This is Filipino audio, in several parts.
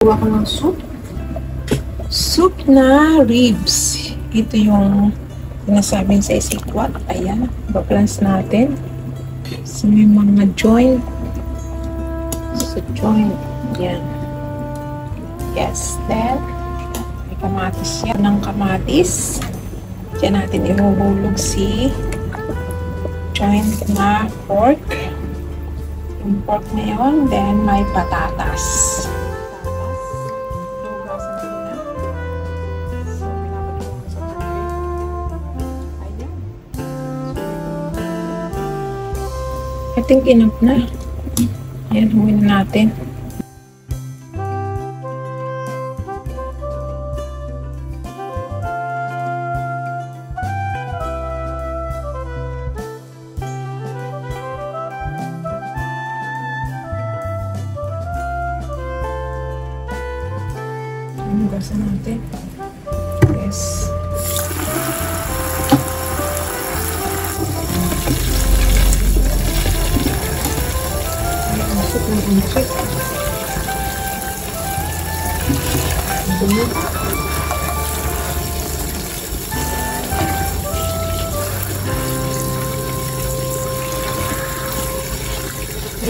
Gagawa ko ng soup. Soup na ribs. Ito yung sinasabing sa isikwat. Ayan. Baplans natin. So, may mga joint. So, joint. Ayan. Yes. Then, may kamatis yan. Ng kamatis. Diyan natin ihuhulog si joint na pork. Yung pork na yun. Then, may patatas. I think enough na. Ayan, huwin na natin. Hugasan natin. Yes. Masuk ng insik. Dumi.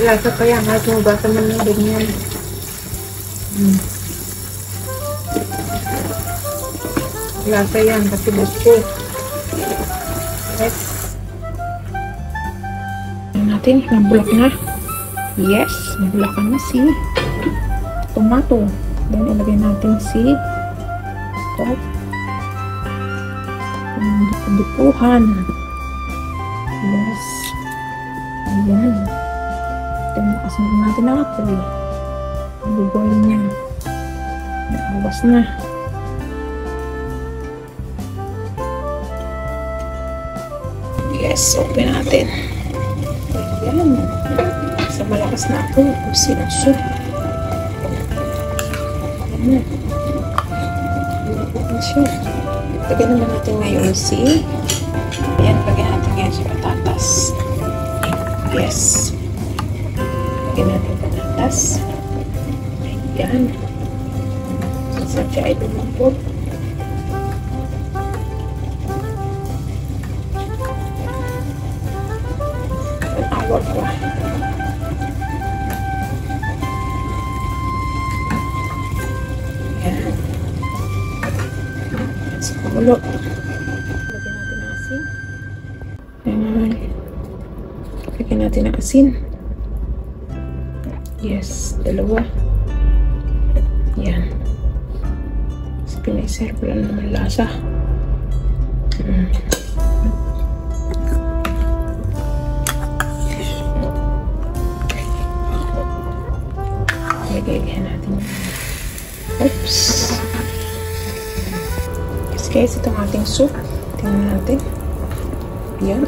Lasa pa yan. Kahit hugasan mo na din yan. Lasa yan kasi busko. Yes. Natin, nabulak na. Yes, nabulakan na si tomato. Then, ilagay natin si pork. Bukuhan. Yes. Ayan. Tinakasin natin ang apoy. Buboil niya. Nabawas na. Yes, open natin. Ayan. Sa malakas na ito, usin ang soup. Ayan. Ayan siya. Lagyan naman natin ngayon si ayan, lagyan natin ngayon si patatas. Yes. Lagyan natin patatas. Ayan. Sasadya ito ng po. Awag ko. Ayan. Sa kumulo. Lagyan natin ng asin. Ayan. Lagyan natin ng asin. Yes, dalawa. Ayan. Kasi pinaiserve lang naman lasa. Lagyan natin. Oops. Yes guys, itong ating soup. Tingnan natin. Ayan.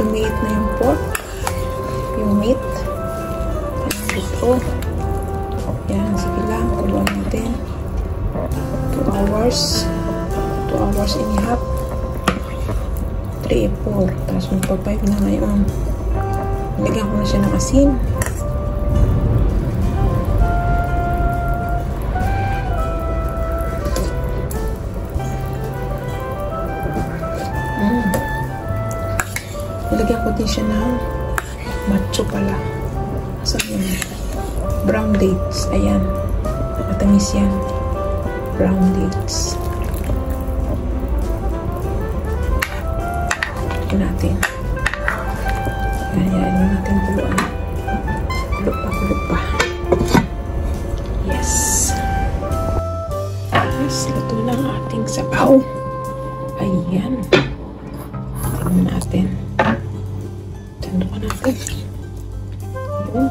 Lumiit na yung pork. Yung meat. Ito. Ayan. Sige lang. Kuluan natin. 2 hours. 2 hours and a half. 3, 4. Tapos magpapayag na ngayon. Lagyan ko na siya ng asin. Nilagyan ko din siya ng matcho pala. Saan yun? Brown dates. Ayan. Matamis yan. Brown dates. Lagyan natin. Ayan. Ayan natin kuluan. Kulo pa. Yes. Yes. Luto na ang ating sabaw. Ayan. Tingnan natin. Tanda ko natin. Ayan.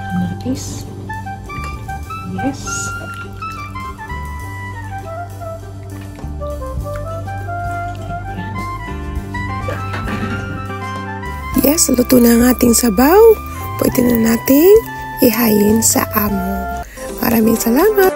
Kamatis. Yes. Yes, luto na ang ating sabaw. Pwede na natin ihayin sa amo. Maraming salamat!